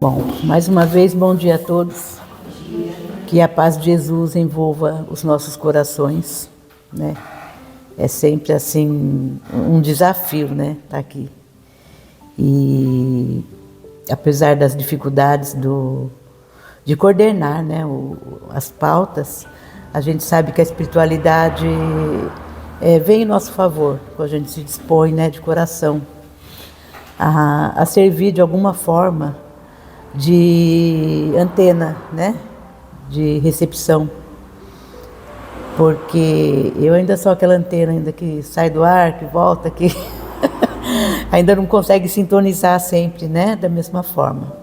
Bom, mais uma vez, bom dia a todos. Que a paz de Jesus envolva os nossos corações, né? É sempre assim um desafio, né? Estar aqui. E apesar das dificuldades de coordenar, né? As pautas, a gente sabe que a espiritualidade vem em nosso favor, quando a gente se dispõe, né? De coração a servir de alguma forma de antena, né? De recepção, porque eu ainda sou aquela antena ainda que sai do ar, que volta, que ainda não consegue sintonizar sempre, né? Da mesma forma.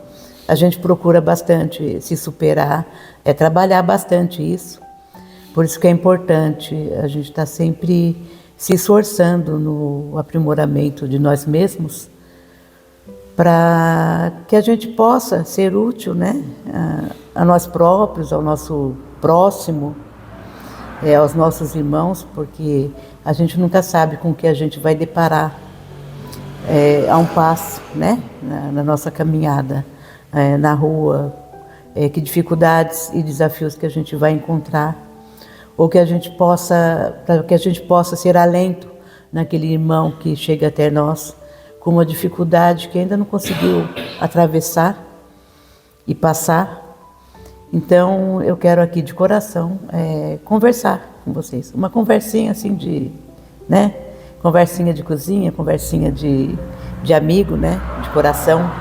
A gente procura bastante se superar, trabalhar bastante isso. Por isso que é importante a gente estar sempre se esforçando no aprimoramento de nós mesmos, para que a gente possa ser útil, né, a nós próprios, ao nosso próximo, aos nossos irmãos, porque a gente nunca sabe com o que a gente vai deparar a um passo, né, na nossa caminhada, na rua, que dificuldades e desafios que a gente vai encontrar, ou que a gente possa, para que a gente possa ser alento naquele irmão que chega até nós, com uma dificuldade que ainda não conseguiu atravessar e passar. Então, eu quero aqui de coração conversar com vocês. Uma conversinha assim né? Conversinha de cozinha, conversinha de amigo, né? De coração,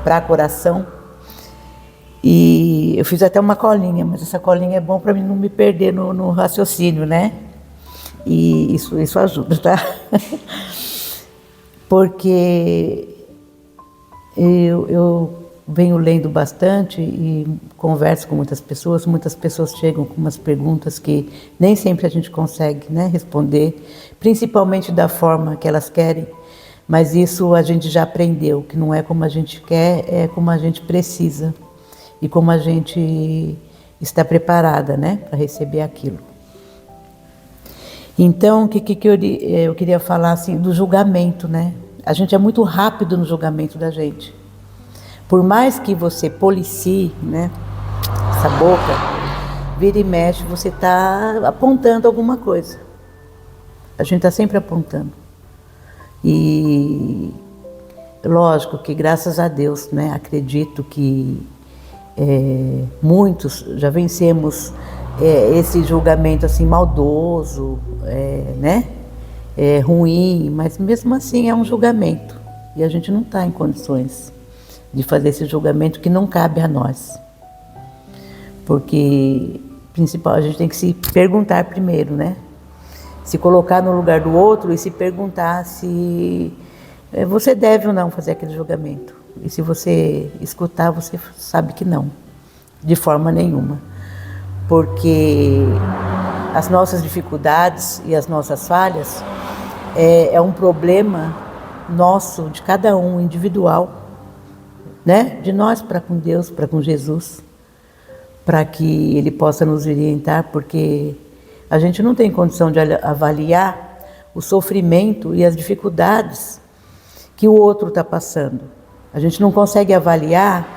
para coração. E eu fiz até uma colinha, mas essa colinha é bom para mim não me perder no raciocínio, né? E isso ajuda, tá? Porque eu venho lendo bastante e converso com muitas pessoas chegam com umas perguntas que nem sempre a gente consegue, né, responder, principalmente da forma que elas querem, mas isso a gente já aprendeu, que não é como a gente quer, é como a gente precisa e como a gente está preparada, né, para receber aquilo. Então, o que eu queria falar assim, do julgamento, né? A gente é muito rápido no julgamento da gente. Por mais que você policie, né, essa boca, vira e mexe, você está apontando alguma coisa. A gente está sempre apontando. E lógico que, graças a Deus, né, acredito que muitos já vencemos esse julgamento assim maldoso, né? Ruim, mas mesmo assim é um julgamento. E a gente não está em condições de fazer esse julgamento que não cabe a nós. Porque, principal, a gente tem que se perguntar primeiro, né? Se colocar no lugar do outro e se perguntar se você deve ou não fazer aquele julgamento. E se você escutar, você sabe que não, de forma nenhuma. Porque as nossas dificuldades e as nossas falhas é um problema nosso, de cada um, individual, né? De nós para com Deus, para com Jesus, para que Ele possa nos orientar, porque a gente não tem condição de avaliar o sofrimento e as dificuldades que o outro está passando. A gente não consegue avaliar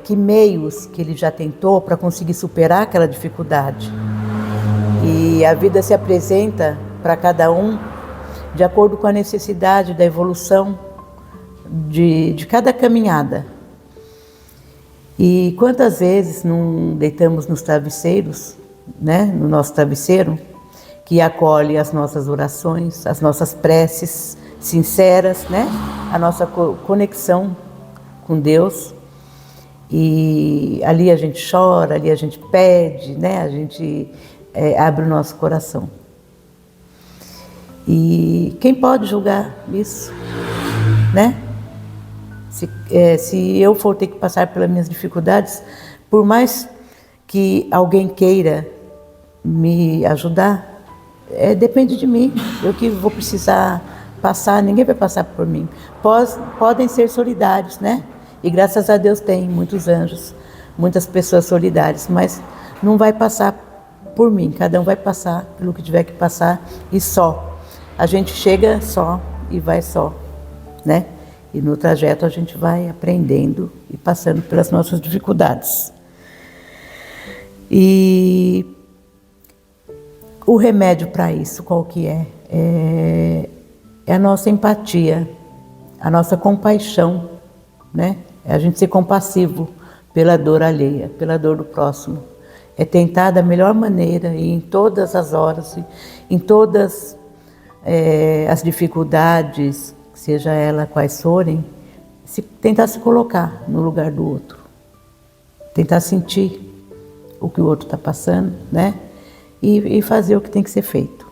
que meios que ele já tentou para conseguir superar aquela dificuldade. E a vida se apresenta para cada um de acordo com a necessidade da evolução de cada caminhada. E quantas vezes não deitamos nos travesseiros, né, no nosso travesseiro, que acolhe as nossas orações, as nossas preces sinceras, né, a nossa conexão com Deus. E ali a gente chora, ali a gente pede, né? A gente abre o nosso coração. E quem pode julgar isso, né? Se eu for ter que passar pelas minhas dificuldades, por mais que alguém queira me ajudar, depende de mim. Eu que vou precisar passar, ninguém vai passar por mim. Podem ser solidários, né? E graças a Deus tem muitos anjos, muitas pessoas solidárias, mas não vai passar por mim, cada um vai passar pelo que tiver que passar e só. A gente chega só e vai só, né? E no trajeto a gente vai aprendendo e passando pelas nossas dificuldades. E o remédio para isso, qual que é? É a nossa empatia, a nossa compaixão, né? É a gente ser compassivo pela dor alheia, pela dor do próximo. É tentar da melhor maneira e em todas as horas, em todas as dificuldades, seja ela quais forem, tentar se colocar no lugar do outro. Tentar sentir o que o outro está passando, né? E fazer o que tem que ser feito.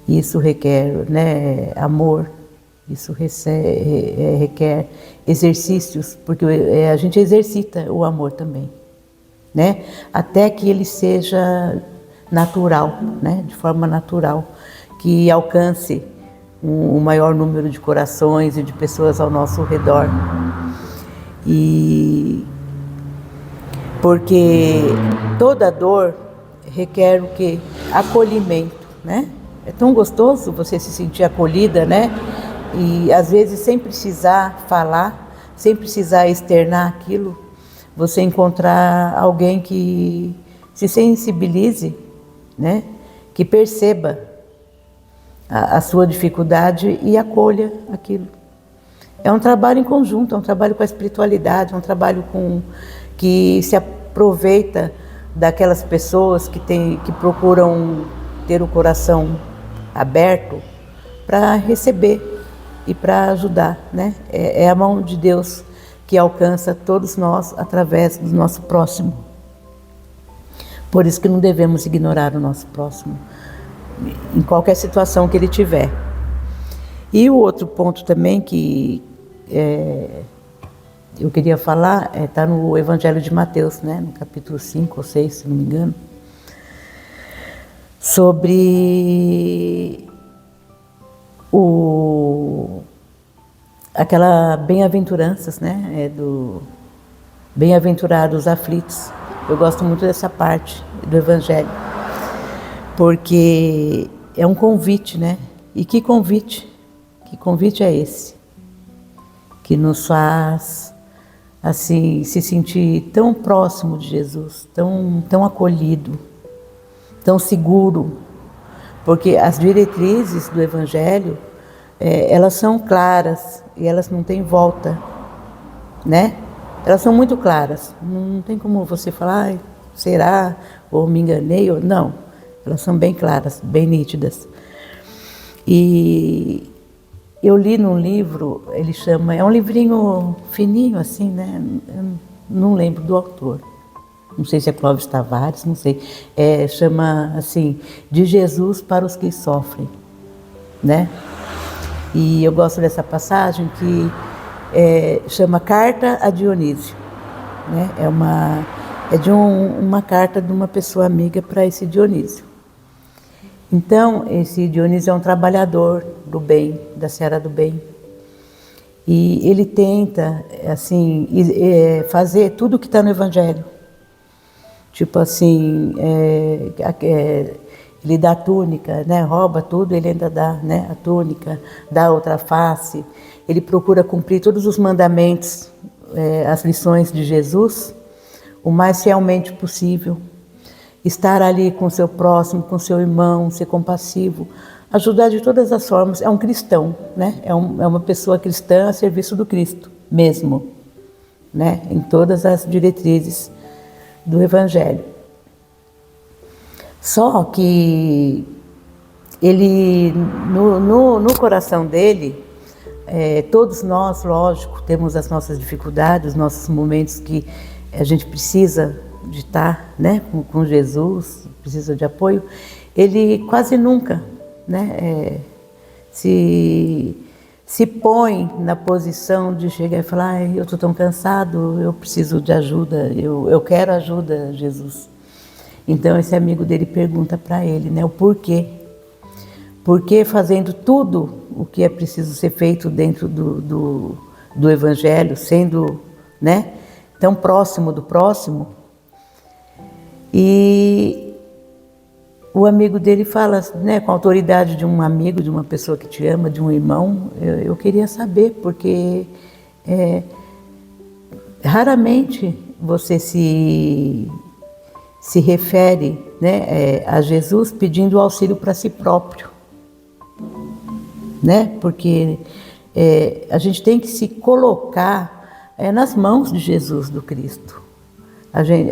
Isso requer, né, amor, isso requer exercícios, porque a gente exercita o amor também, né? Até que ele seja natural, né? De forma natural, que alcance o maior número de corações e de pessoas ao nosso redor. E porque toda dor requer o quê? Acolhimento, né? É tão gostoso você se sentir acolhida, né? E às vezes sem precisar falar, sem precisar externar aquilo, você encontrar alguém que se sensibilize, né? Que perceba a sua dificuldade e acolha aquilo. É um trabalho em conjunto, é um trabalho com a espiritualidade, é um trabalho que se aproveita daquelas pessoas que procuram ter o coração aberto para receber e para ajudar, né? É a mão de Deus que alcança todos nós através do nosso próximo. Por isso que não devemos ignorar o nosso próximo, em qualquer situação que ele tiver. E o outro ponto também que eu queria falar, está no Evangelho de Mateus, né, no capítulo 5 ou 6, se não me engano, sobre aquela bem-aventuranças, né, do bem-aventurados aflitos. Eu gosto muito dessa parte do Evangelho, porque é um convite, né? E que convite? Que convite é esse? Que nos faz, assim, se sentir tão próximo de Jesus, tão acolhido, tão seguro. Porque as diretrizes do Evangelho, elas são claras e elas não têm volta, né? Elas são muito claras. Não tem como você falar, será? Ou me enganei? Ou não. Elas são bem claras, bem nítidas. E eu li num livro, ele chama, é um livrinho fininho assim, né? Eu não lembro do autor. Não sei se é Clóvis Tavares, não sei. Chama assim, De Jesus para os que sofrem, né? E eu gosto dessa passagem que chama Carta a Dionísio, né? É uma carta de uma pessoa amiga para esse Dionísio. Então, esse Dionísio é um trabalhador do bem, da seara do bem. E ele tenta, assim, fazer tudo o que está no Evangelho. Tipo assim, ele dá a túnica, né? Rouba tudo, ele ainda dá, né? A túnica, dá a outra face. Ele procura cumprir todos os mandamentos, as lições de Jesus, o mais fielmente possível. Estar ali com o seu próximo, com o seu irmão, ser compassivo, ajudar de todas as formas. É um cristão, né? É uma pessoa cristã a serviço do Cristo mesmo, né? Em todas as diretrizes do Evangelho. Só que ele, no coração dele, todos nós, lógico, temos as nossas dificuldades, os nossos momentos que a gente precisa de estar, né, com Jesus, precisa de apoio. Ele quase nunca, né, se põe na posição de chegar e falar: eu estou tão cansado, eu preciso de ajuda, eu quero ajuda, Jesus. Então esse amigo dele pergunta para ele, né, o porquê. Porque fazendo tudo o que é preciso ser feito dentro do Evangelho, sendo, né, tão próximo do próximo, e o amigo dele fala, né, com a autoridade de um amigo, de uma pessoa que te ama, de um irmão, eu queria saber, porque raramente você se refere, né, a Jesus pedindo auxílio para si próprio, né? Porque a gente tem que se colocar nas mãos de Jesus, do Cristo.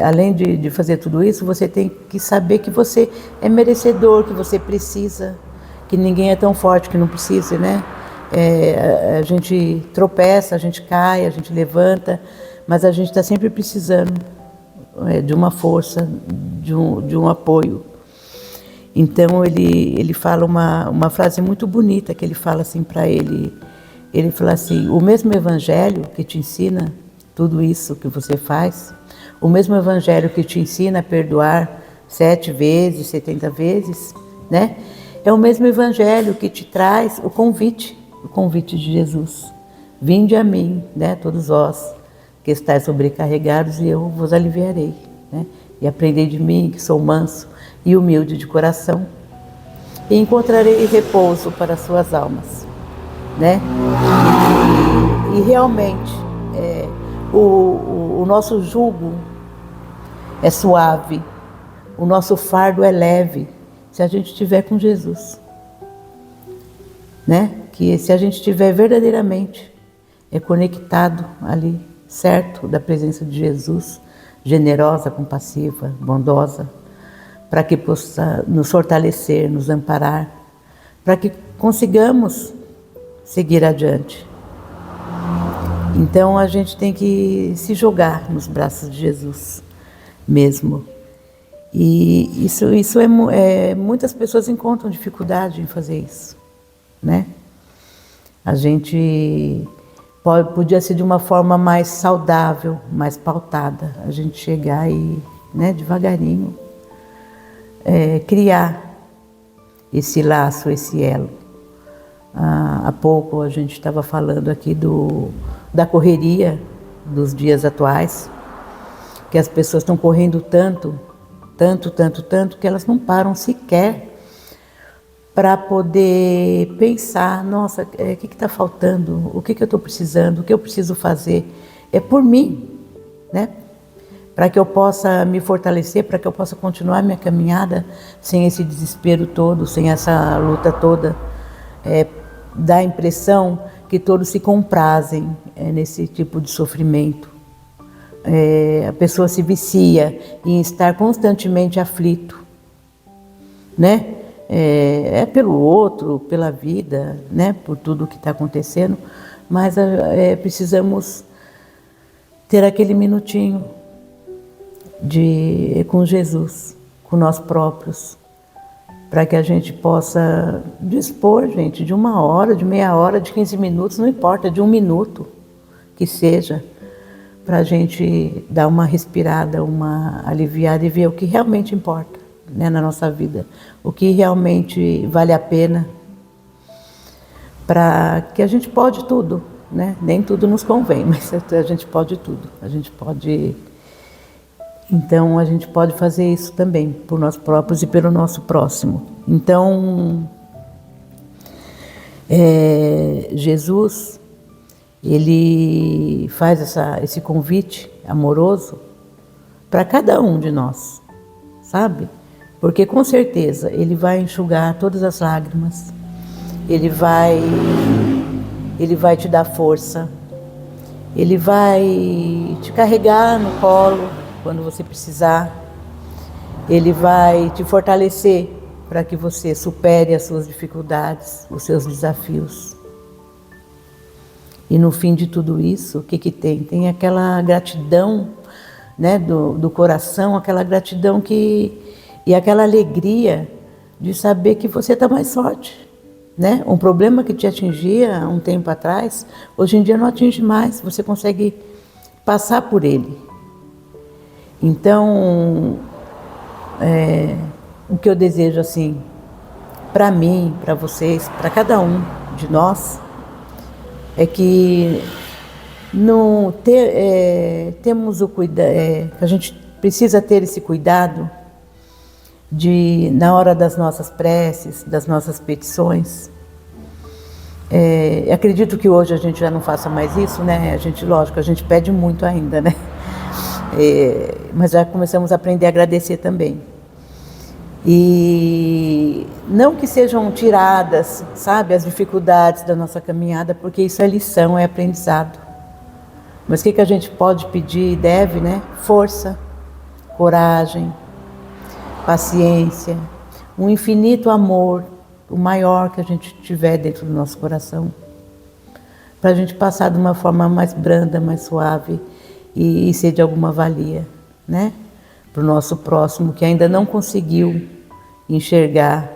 Além de fazer tudo isso, você tem que saber que você é merecedor, que você precisa, que ninguém é tão forte que não precise, né? A gente tropeça, a gente cai, a gente levanta, mas a gente está sempre precisando de uma força, de um apoio. Então ele fala uma frase muito bonita, que ele fala assim para ele fala assim: o mesmo evangelho que te ensina tudo isso que você faz, o mesmo evangelho que te ensina a perdoar 7 vezes, 70 vezes, né? É o mesmo evangelho que te traz o convite de Jesus. Vinde a mim, né, todos vós que estáis sobrecarregados, e eu vos aliviarei, né? E aprendei de mim, que sou manso e humilde de coração, e encontrarei repouso para as suas almas, né? E realmente o nosso jugo é suave, o nosso fardo é leve, se a gente estiver com Jesus, né? Que se a gente estiver verdadeiramente conectado ali, certo, da presença de Jesus, generosa, compassiva, bondosa, para que possa nos fortalecer, nos amparar, para que consigamos seguir adiante. Então a gente tem que se jogar nos braços de Jesus mesmo. E isso muitas pessoas encontram dificuldade em fazer isso, né? A gente podia ser de uma forma mais saudável, mais pautada, a gente chegar e, né, devagarinho, criar esse laço, esse elo. Há pouco a gente estava falando aqui da correria dos dias atuais, que as pessoas estão correndo tanto, que elas não param sequer para poder pensar: nossa, o que está faltando, o que eu estou precisando, o que eu preciso fazer por mim, né? Para que eu possa me fortalecer, para que eu possa continuar minha caminhada sem esse desespero todo, sem essa luta toda. Dá a impressão que todos se comprazem nesse tipo de sofrimento. A pessoa se vicia em estar constantemente aflito, né? Pelo outro, pela vida, né? Por tudo que está acontecendo, mas precisamos ter aquele minutinho com Jesus, com nós próprios, para que a gente possa dispor, gente, de 1 hora, de meia hora, de 15 minutos, não importa, de 1 minuto que seja, para a gente dar uma respirada, uma aliviada e ver o que realmente importa, né, na nossa vida, o que realmente vale a pena, para que a gente pode tudo, né? Nem tudo nos convém, mas a gente pode tudo, então a gente pode fazer isso também por nós próprios e pelo nosso próximo. Então Jesus, ele faz esse convite amoroso para cada um de nós, sabe? Porque com certeza ele vai enxugar todas as lágrimas, ele vai te dar força, ele vai te carregar no colo quando você precisar, ele vai te fortalecer para que você supere as suas dificuldades, os seus desafios. E no fim de tudo isso, o que tem? Tem aquela gratidão, né, do coração, aquela gratidão e aquela alegria de saber que você está mais forte, né? Um problema que te atingia há um tempo atrás, hoje em dia não atinge mais, você consegue passar por ele. Então, o que eu desejo, assim, para mim, para vocês, para cada um de nós, é que temos o cuidado, que a gente precisa ter esse cuidado na hora das nossas preces, das nossas petições. Acredito que hoje a gente já não faça mais isso, né? Lógico, a gente pede muito ainda, né? Mas já começamos a aprender a agradecer também. E não que sejam tiradas, sabe, as dificuldades da nossa caminhada, porque isso é lição, é aprendizado. Mas o que a gente pode pedir e deve, né? Força, coragem, paciência, um infinito amor, o maior que a gente tiver dentro do nosso coração, para a gente passar de uma forma mais branda, mais suave e ser de alguma valia, né? Para o nosso próximo que ainda não conseguiu enxergar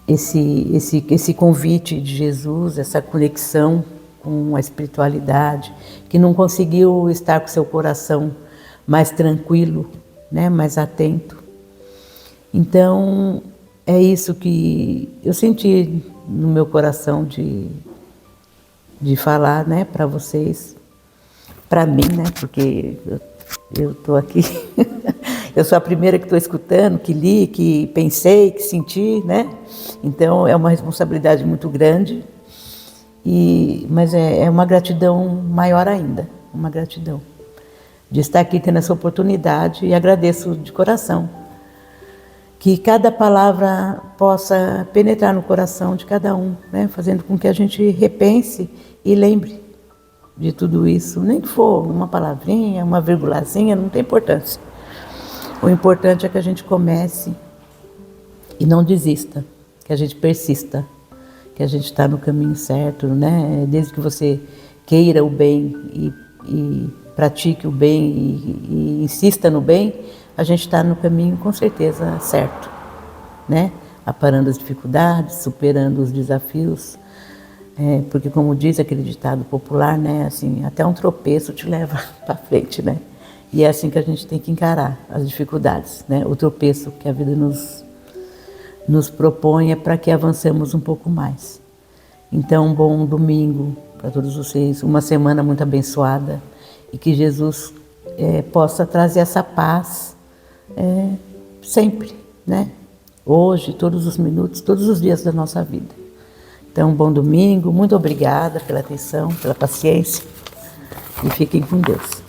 esse convite de Jesus, essa conexão com a espiritualidade, que não conseguiu estar com seu coração mais tranquilo, né, mais atento. Então, é isso que eu senti no meu coração de falar, né, para vocês, para mim, né, porque eu estou aqui, eu sou a primeira que estou escutando, que li, que pensei, que senti, né, então é uma responsabilidade muito grande, mas é uma gratidão maior ainda, uma gratidão de estar aqui tendo essa oportunidade, e agradeço de coração que cada palavra possa penetrar no coração de cada um, né? Fazendo com que a gente repense e lembre de tudo isso. Nem que for uma palavrinha, uma virgulazinha, não tem importância. O importante é que a gente comece e não desista, que a gente persista, que a gente está no caminho certo, né? Desde que você queira o bem e pratique o bem e insista no bem, a gente está no caminho com certeza certo, né? Aparando as dificuldades, superando os desafios, porque como diz aquele ditado popular, né? Assim, até um tropeço te leva para frente, né? E é assim que a gente tem que encarar as dificuldades, né? O tropeço que a vida nos propõe é para que avancemos um pouco mais. Então, um bom domingo para todos vocês, uma semana muito abençoada, e que Jesus possa trazer essa paz sempre, né? Hoje, todos os minutos, todos os dias da nossa vida. Então, bom domingo, muito obrigada pela atenção, pela paciência, e fiquem com Deus.